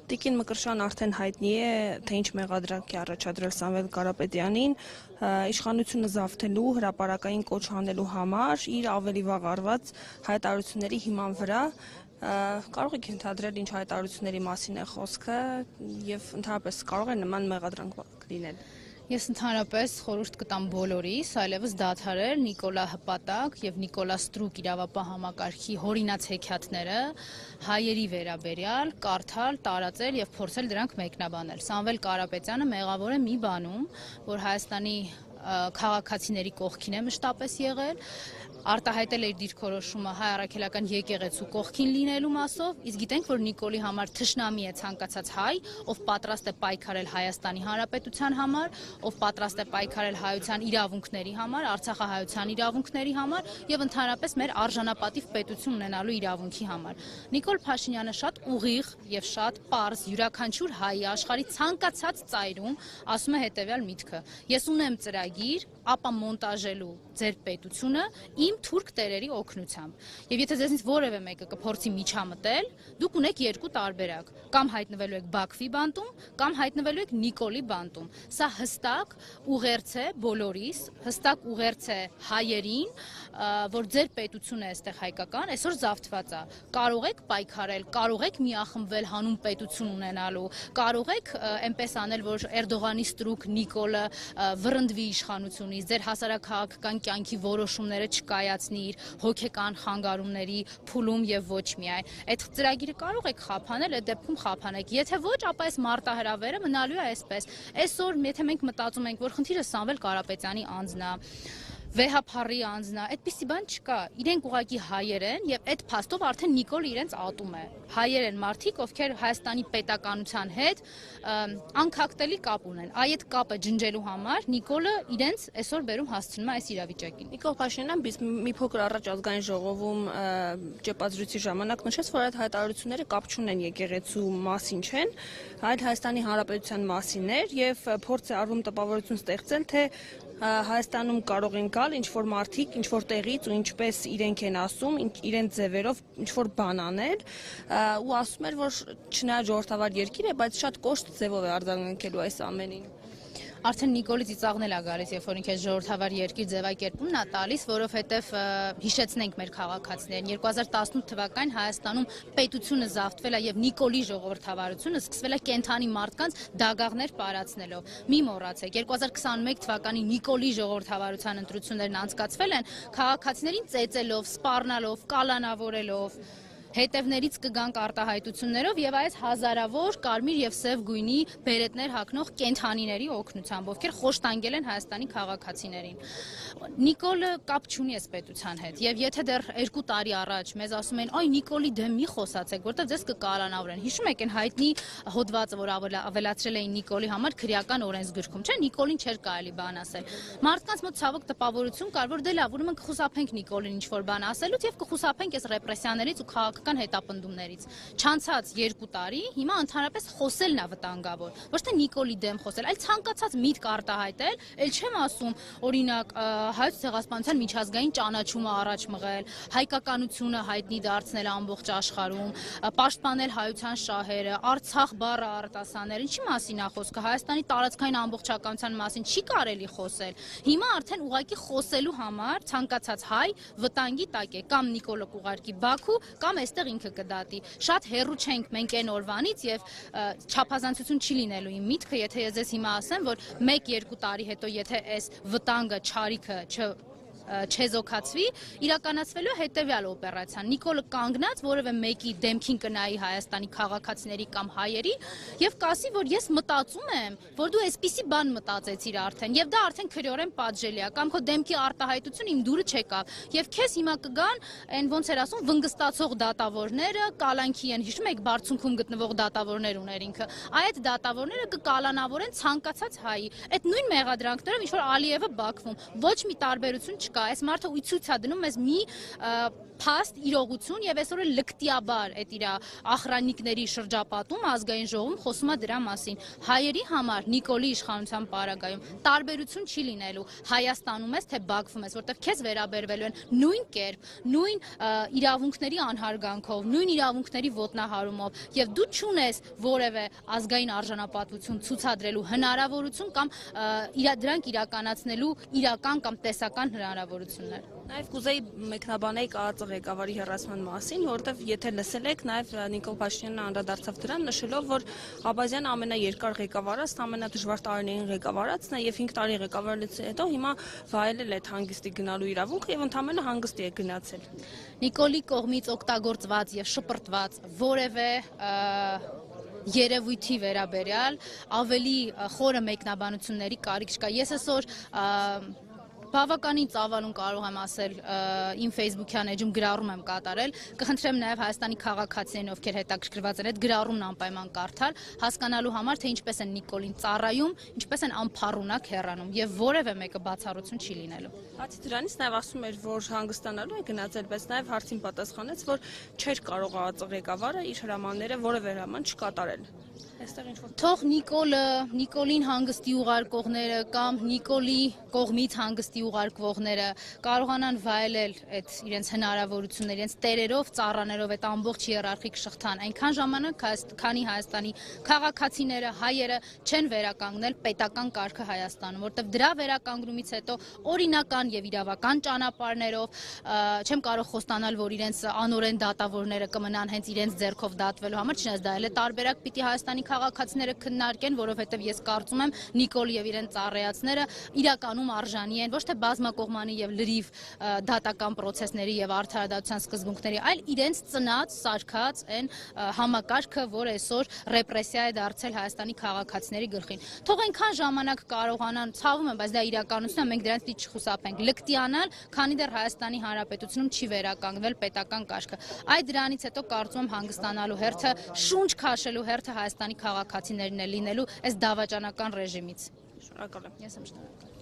Տիկին Մկրտչյան արդեն հայտնի է, թե ինչ մեղադրանք է առաջադրել Սամվել Կարապետյանին, իշխանությունը զավթելու, հրապարակային կոչ հանելու համար իր ավելի վաղ արված հայտարարությունների հիման վրա կարող եք ենթադրել ինչ հայտարարությունների մասին է խոսքը եւ ընդհանրապես կարող է նման մեղադրանք լինել։ Ես ընդհանրապես խորհուրդ կտամ բոլորիս այլևս դադարել Նիկոլա Հպատակ եւ Նիկոլա Ստրուկ իրավապահ համակարգի հորինած հեքիաթները հայերի վերաբերյալ կարդալ, տարածել եւ փորձել դրանք մեկնաբանել։ Սամվել Կարապետյանը մեղավոր է մի բանում, որ Հայաստանի քաղաքացիների կողքին է մշտապես եղել, արտահայտել է իր դիրքորոշումը հայ առաքելական եկեղեցու կողքին լինելու մասով, իսկ գիտենք, որ Նիկոլի համար թշնամի է ցանկացած հայ, ով պատրաստ է պայքարել Հայաստանի Հանրապետության համար, ով պատրաստ է պայքարել հայության իրավունքների համար, արցախահայության իրավունքների համար եւ ընդհանրապես մեր արժանապատիվ պետություն ունենալու իրավունքի համար։ Նիկոլ Փաշինյանը շատ ուղիղ եւ շատ պարզ յուրաքանչյուր հայի աշխարհի ցանկացած ծայրում ասում է հետեւյալ միտքը. ես ունեմ ծրագիր ապա մոնտաժելու ձեր պետությունը իմ թուրք տերերի օգնությամբ։ Եվ եթե ձեզնից որևէ մեկը կփորձի միջամտել, դուք ունեք երկու տարբերակ. կամ հայտնվելու եք Բաքվի բանտում, կամ հայտնվելու եք Նիկոլի բանտում։ Սա հստակ ուղերձ է բոլորիս, հստակ ուղերձ է հայերին, որ ձեր պետությունը այստեղ հայկական, այսօր զավթված է։ Կարող եք պայքարել, կարող եք միախմբվել հանուն պետություն ունենալու, կարող եք այնպես անել, որ Էրդողանի Ստրուկ Նիկոլը վռնդվի իշխանությունից, ձեր հասարակական կյանքի որոշումները չկայացնի իր հոգեկան խանգարումների փուլում եւ ոչ միայն։ Այդ ծրագիրը կարող եք խափանել, այդ դեպքում խափանեք։ Եթե ոչ, ապա այս մարտահրավերը մնալու է այսպես։ Այսօր, եթե մենք մտածում ենք, որ խնդիրը Սամվել Կարապետյանի անձն է, վեհափառի անձն է, այդպիսի բան չկա։ Իրենք ուղղակի հայեր են եւ այդ փաստով արդեն Նիկոլը իրենց ատում է։ Հայեր են մարդիկ, ովքեր Հայաստանի պետականության հետ անկախտելի կապ ունեն։ Այդ կապը ջնջելու համար Նիկոլը իրենց այսօր բերում հասցնում է այս իրավիճակին։ Նիկոլ Փաշինյանը մի փոքր առաջ ազգային ժողովում ճեպազրույցի ժամանակ նշեց, որ այդ հայտարարությունները կապ չունեն եկեղեցու մասին չեն, այլ Հայաստանի Հանրապետության մասին էր եւ փորձ է արվում տպավորություն ստեղծել, թե Հայաստանում կարող են գալ ինչ-որ մարդիկ, ինչ-որ տեղից ու ինչպես իրենք են ասում, իրենց ձևերով ինչ-որ բան անել ու ասում էր, որ չնայած ժողովրդավար երկիր է, բայց շատ կոշտ ձևով է արձագանքելու այս ամենին։ Արդեն Նիկոլի ծիծաղն էլ է գալիս, երբ որ ինքը ժողովրդավար երկիր ձևակերպումն է տալիս, որովհետև հիշեցնենք մեր քաղաքացիներին 2018 թվականին Հայաստանում պետությունը զավթվել է եւ Նիկոլի ժողովրդավարությունը սկսվել է կենթանի մարդկանց դագաղներ պարացնելով։ Մի մոռացեք, 2021 թվականի Նիկոլի ժողովրդավարության ընտրություններն անցկացվել են քաղաքացիներին ծեծելով, սպառնալով, կալանավորելով, հետևներից կգանք արտահայտություններով եւ այս հազարավոր կարմիր եւ սև գույնի բերետներ հագնող կենթանիների օգնությամբ, ովքեր խոշտանգել են Հայաստանի քաղաքացիներին։ Նիկոլը կապ չունի այս պետության հետ եւ եթե դեռ 2 տարի առաջ մեզ ասում են, այ Նիկոլի դեմ մի խոսացեք, որտեղ ձեզ կկալանավորեն։ Հիշում եք այն հայտնի հոդվածը, որ ավելացրել էին Նիկոլի համար քրեական օրենսգրքում, չէ՞, Նիկոլին չէր կարելի բան ասել։ Մարդկանց մոտ ցավոք տպավորություն կար, որ դե լավ, ուրեմն կխուսափենք Նիկոլին ինչ-որ բան ասելուց եւ կխուսափենք այս ռեպրեսիաներից ու քաղաքական հետապնդումներից։ Չանցած 2 տարի հիմա ընդհանրապես խոսելն է վտանգավոր, ոչ թե Նիկոլի դեմ խոսել, այլ ցանկացած միտք արտահայտել, ել չեմ ասում, օրինակ հայոց ցեղասպանության միջազգային ճանաչումը առաջ մղել, հայկականությունը հայտնի դարձնել ամբողջ աշխարհում, պաշտպանել հայության շահերը, Արցախ բառը արտասանել, ինչի մասին է խոսքը, Հայաստանի տարածքային ամբողջականության մասին չի կարելի խոսել։ Հիմա արդեն ուղղակի խոսելու համար ցանկացած հայ վտանգի տակ է, կամ Նիկոլը կուղարկի Բաքու, կամ այստեղ ինքը կդատի։ Շատ հեռու չենք մենք այն օրվանից եւ չափազանցություն չի լինելու իմ միտքը, եթե ես ձեզ հիմա ասեմ, որ 1-2 տարի հետո եթե այս վտանգը, չարիքը չեզոքացվի, իրականացվելու հետևյալ օպերացիան։ Նիկոլը կանգնած որևէ մեկի դեմքին կնայի Հայաստանի քաղաքացիների կամ հայերի եւ կասի, որ ես մտածում եմ, որ դու այսպիսի բան մտածեցիր արդեն եւ դա արդեն քրեորեն պատժելի է, կամ քո դեմքի արտահայտությունը իմ դուրը չեկավ եւ քեզ հիմա կգան այն ոնց էր ասում վնգստացող դատավորները, կալանքի են, հիշում եք բարձունքում գտնվող դատավորներ ուներ ինքը, այդ դատավորները կկալանավորեն ցանկացած հայի։ Այդ նույն մեղադրանքներով ինչ որ Ալիևը Բաքվում ոչ մի տարբերություն կա, այս մարդը ցույց է դնում մեզ մի փաստ իրողություն եւ այսօր լկտիաբար այդ իր ախրանիկների շրջապատում ազգային ժողովում խոսում է դրա մասին։ Հայերի համար Նիկոլի իշխանության պարագայում տարբերություն չի լինելու Հայաստանում ես թե Բաքվում ես, որտեղ քեզ վերաբերվելու են նույն կերպ, նույն իրավունքների անհարգանքով, նույն իրավունքների ոտնահարումով եւ դու չունես որևէ ազգային արժանապատվություն ցուցադրելու հնարավորություն կամ դրանք իրականացնելու իրական կամ տեսական հնարավորություններ։ Նաև կուզեի մեկնաբանել ԱԱԾ ղեկավարի հեռացման մասին, որովհետև եթե լսել եք, նաև Նիկոլ Փաշինյանն անդրադարձավ դրան, նշելով, որ Աբազյանը ամենաերկար ղեկավարածն, ամենադժվար տարիներին ղեկավարածն է եւ 5 տարի ղեկավարելուց հետո հիմա վայելել է հանգստի գնալու իրավունքը եւ ընդհանրապես հանգստի է գնացել։ Նիկոլի կողմից օգտագործված եւ շպրտված որևէ երևույթի վերաբերյալ ավելի խորը մեկնաբանությունների կարիք չկա։ Ես այսօր բավականին ծավալուն կարող եմ ասել իմ Facebook-յան էջում գրառում եմ կատարել, կխնդրեմ նաև Հայաստանի քաղաքացիներին, ովքեր հետաքրքրված են այդ գրառումն անպայման կարդալ, հասկանալու համար, թե ինչպես են Նիկոլին ծառայում, ինչպես են անփառունակ հեռանում եւ որևէ մեկը բացառություն չի լինելու։ Բացի դրանից նաև ասում էր, որ հանգստանալու է գնացել, բայց նաև հարցին պատասխանեց, որ չէր կարող ԱԱԾ ղեկավարը իր հրամանները որևէ հրաման չկատարել։ Այստեղ ինչ որ թող Նիկոլին հանգստի ուղարկողները կամ Նիկոլի կողմից հանգստի ուղարկվողները կարողանան վայելել այդ իրենց հնարավորությունները, իրենց տերերով, ծառաներով այդ ամբողջ հիերարխիկ շղթան այնքան ժամանակ, քանի Հայաստանի քաղաքացիները, հայերը չեն վերականգնել պետական կարգը Հայաստանում, որտեղ դրա վերականգնումից հետո օրինական եւ իրավական ճանապարհներով չեմ կարող խոստանալ, որ իրենց անօրեն դատավորները կմնան հենց իրենց ձեռքով դատվելու համար, չնայած դա էլ է տարբերակ պիտի Հայաստանի քաղաքացիները քննարկեն, որովհետև ես կարծում եմ Նիկոլ եւ իրեն ծառայածները իրականում արժանի են ոչ թե բազմակողմանի եւ լրիվ դատական process-ների եւ արդարադատության սկզբունքների, այլ իրենց ծնած, սարքած այն համակարգը, որ այսօր ռեպրեսիա է դարձել Հայաստանի քաղաքացիների գլխին։ Թող այնքան ժամանակ կարողանան, ցավում եմ, բայց դա իրականությունն է, մենք դրանից պիտի չխուսափենք, լկտիանալ, քանի դեռ Հայաստանի Հանրապետությունում չի վերականգնվել պետական կարգը։ Այդ դրանից հետո կարծում եմ հանգստանալու հերթը, շունչ քաշելու հերթը Հայաստանի քաղաքացիներն է լինելու այս դավաճանական ռեժիմից։ շնորհակալ եմ։ Ես եմ շնորհակալ։